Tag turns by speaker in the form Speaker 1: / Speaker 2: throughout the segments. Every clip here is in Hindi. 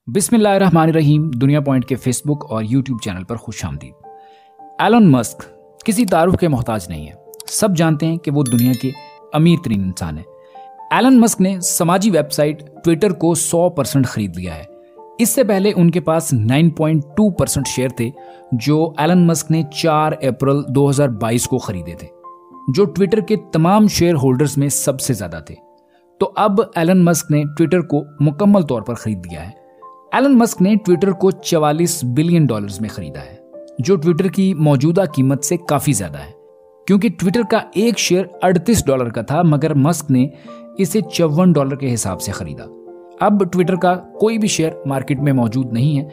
Speaker 1: बिस्मिल्लाहिर्रहमानिर्रहीम। दुनिया पॉइंट के फेसबुक और यूट्यूब चैनल पर खुशामदीद। एलन मस्क किसी तारुफ के मोहताज नहीं है। सब जानते हैं कि वो दुनिया के अमीर तरीन इंसान है। एलन मस्क ने समाजी वेबसाइट ट्विटर को 100% खरीद लिया है। इससे पहले उनके पास 9.2% शेयर थे, जो एलन मस्क ने 4 अप्रैल 2022 को खरीदे थे, जो ट्विटर के तमाम शेयर होल्डर्स में सबसे ज्यादा थे। तो अब एलन मस्क ने ट्विटर को मुकम्मल तौर पर खरीद लिया है। एलन मस्क ने ट्विटर को $44 बिलियन में खरीदा है, जो ट्विटर की मौजूदा कीमत से काफी ज्यादा है, क्योंकि ट्विटर का एक शेयर $38 का था, मगर मस्क ने इसे $54 के हिसाब से खरीदा। अब ट्विटर का कोई भी शेयर मार्केट में मौजूद नहीं है,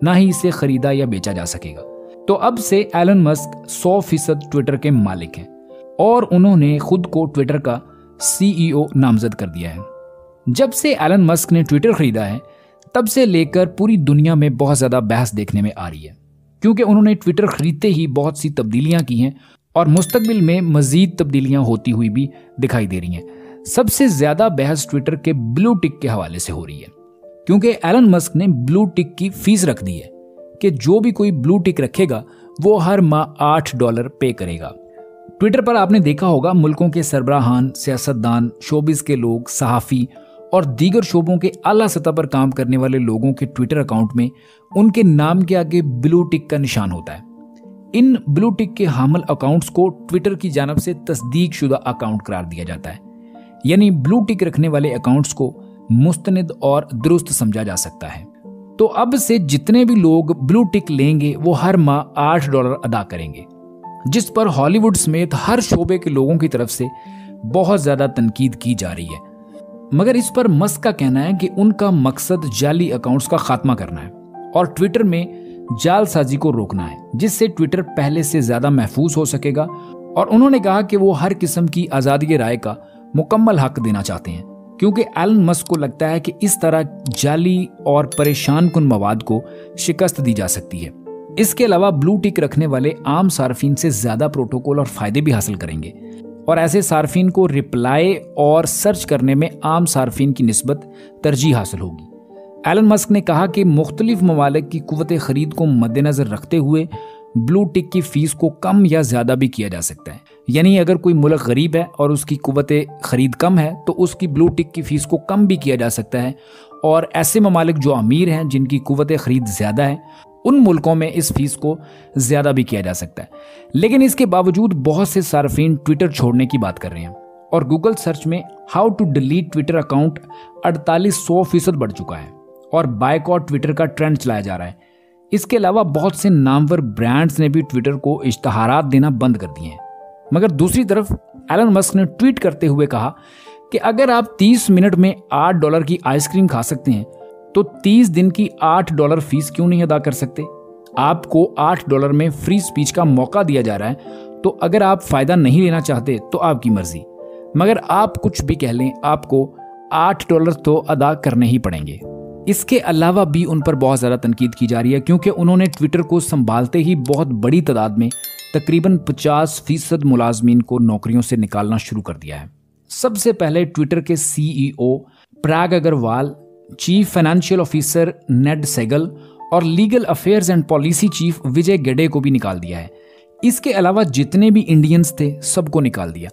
Speaker 1: ना ही इसे खरीदा या बेचा जा सकेगा। तो अब से एलन मस्क 100% ट्विटर के मालिक हैं और उन्होंने खुद को ट्विटर का CEO नामजद कर दिया है। जब से एलन मस्क ने ट्विटर खरीदा है, तब से लेकर पूरी दुनिया में बहुत ज्यादा बहस देखने में आ रही है, क्योंकि उन्होंने ट्विटर खरीदते ही बहुत सी तब्दीलियां की हैं और मुस्तकबिल में मजीद तब्दीलियां होती हुई भी दिखाई दे रही हैं। सबसे ज्यादा बहस ट्विटर के ब्लू टिक के हवाले से हो रही है, क्योंकि एलन मस्क ने ब्लू टिक की फीस रख दी है कि जो भी कोई ब्लू टिक रखेगा वो हर माह $8 पे करेगा। ट्विटर पर आपने देखा होगा, मुल्कों के सरबराहान, सियासतदान, शोबिस के लोग, सहाफ़ी और दीगर शोबों के आला सतह पर काम करने वाले लोगों के ट्विटर अकाउंट में उनके नाम के आगे ब्लू टिक का निशान होता है। इन ब्लू टिक के हामिल अकाउंट्स को ट्विटर की जानिब से तस्दीक शुदा अकाउंट करार दिया जाता है, यानी ब्लू टिक रखने वाले अकाउंट्स को मुस्तनिद और दुरुस्त समझा जा सकता है। तो अब से जितने भी लोग ब्लू टिक लेंगे वो हर माह $8 अदा करेंगे, जिस पर हॉलीवुड समेत हर शोबे के लोगों की तरफ से बहुत ज्यादा तनकीद की जा रही है। मगर इस पर मस्क का कहना है कि उनका मकसद जाली अकाउंट्स का खात्मा करना है और ट्विटर में जालसाजी को रोकना है, जिससे ट्विटर पहले से ज्यादा महफूज हो सकेगा। और उन्होंने कहा कि वो हर किस्म की आजादी राय का मुकम्मल हक देना चाहते हैं, क्योंकि एलन मस्क को लगता है कि इस तरह जाली और परेशान कुन मवाद को शिकस्त दी जा सकती है। इसके अलावा ब्लू टिक रखने वाले आम सार्फिन से ज्यादा प्रोटोकॉल और फायदे भी हासिल करेंगे और ऐसे सार्फिन को रिप्लाई और सर्च करने में आम सार्फिन की निस्बत तरजीह हासिल होगी। एलन मस्क ने कहा कि मुख्तलिफ ममालिक की कुव्वत खरीद को मद्देनजर रखते हुए ब्लू टिक की फीस को कम या ज्यादा भी किया जा सकता है, यानी अगर कोई मुल्क गरीब है और उसकी कुव्वत खरीद कम है तो उसकी ब्लू टिक की फीस को कम भी किया जा सकता है, और ऐसे ममालिक जो अमीर हैं, जिनकी कुव्वत खरीद ज्यादा है, उन मुल्कों में इस फीस को ज्यादा भी किया जा सकता है। लेकिन इसके बावजूद बहुत से सार्फिन ट्विटर छोड़ने की बात कर रहे हैं और गूगल सर्च में how to delete Twitter account 4800% बढ़ चुका है और बायकॉट ट्विटर का ट्रेंड चलाया जा रहा है। इसके अलावा बहुत से नामवर ब्रांड्स ने भी ट्विटर को इश्तहारात देना बंद कर दिए हैं। मगर दूसरी तरफ एलन मस्क ने ट्वीट करते हुए कहा कि अगर आप 30 मिनट में $8 की आइसक्रीम खा सकते हैं तो 30 दिन की $8 फीस क्यों नहीं अदा कर सकते। आपको $8 में फ्री स्पीच का मौका दिया जा रहा है, तो अगर आप फायदा नहीं लेना चाहते तो आपकी मर्जी, मगर आप कुछ भी कह लें, आपको $8 तो अदा करने ही पड़ेंगे। इसके अलावा भी उन पर बहुत ज़्यादा तनकीद की जा रही है, क्योंकि उन्होंने ट्विटर को संभालते ही बहुत बड़ी तादाद में तकरीबन 50% मुलाजमीन को नौकरियों से निकालना शुरू कर दिया है। सबसे पहले ट्विटर के CEO Parag Agrawal, chief financial officer Ned Segal और legal affairs and policy chief Vijaya Gadde को भी निकाल दिया है। इसके अलावा जितने भी इंडियंस थे सबको निकाल दिया।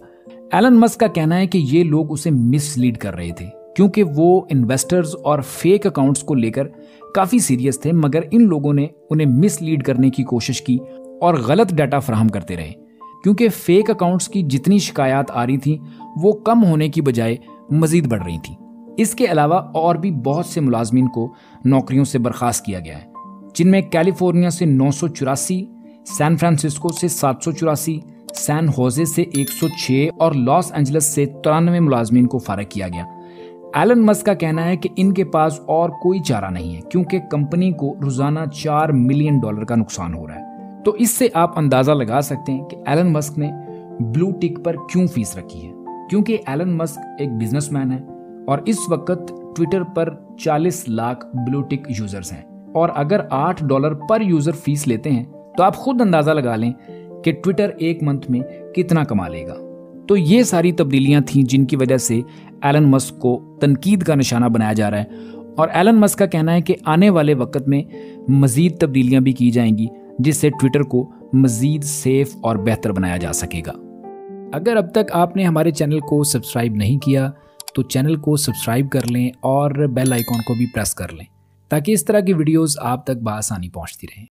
Speaker 1: एलन मस्क का कहना है कि ये लोग उसे मिसलीड कर रहे थे, क्योंकि वो इन्वेस्टर्स और फेक अकाउंट्स को लेकर काफी सीरियस थे, मगर इन लोगों ने उन्हें मिसलीड करने की कोशिश की और गलत डाटा फराहम करते रहे, क्योंकि फेक अकाउंट्स की जितनी शिकायत आ रही थी वो कम होने की बजाय मजीद बढ़ रही थी। इसके अलावा और भी बहुत से मुलाजमीन को नौकरियों से बर्खास्त किया गया है, जिनमें कैलिफोर्निया से 984, सैन फ्रांसिस्को से 784, सैन होजे से 106 और लॉस एंजलिस से 93 मुलाजमीन को फारिग किया गया। एलन मस्क का कहना है कि इनके पास और कोई चारा नहीं है, क्योंकि कंपनी को रोजाना $4 मिलियन का नुकसान हो रहा है। तो इससे आप अंदाजा लगा सकते हैं कि एलन मस्क ने ब्लू टिक पर क्यों फीस रखी है, क्योंकि एलन मस्क एक बिजनेसमैन है और इस वक्त ट्विटर पर 40 लाख ब्लू टिक यूजर्स हैं, और अगर $8 पर यूजर फीस लेते हैं तो आप खुद अंदाजा लगा लें कि ट्विटर एक मंथ में कितना कमा लेगा। तो ये सारी तब्दीलियां थीं जिनकी वजह से एलन मस्क को तनकीद का निशाना बनाया जा रहा है और एलन मस्क का कहना है कि आने वाले वक्त में मज़ीद तब्दीलियां भी की जाएंगी जिससे ट्विटर को मज़ीद सेफ और बेहतर बनाया जा सकेगा। अगर अब तक आपने हमारे चैनल को सब्सक्राइब नहीं किया तो चैनल को सब्सक्राइब कर लें और बेल आइकॉन को भी प्रेस कर लें ताकि इस तरह की वीडियोस आप तक बआसानी पहुंचती रहें।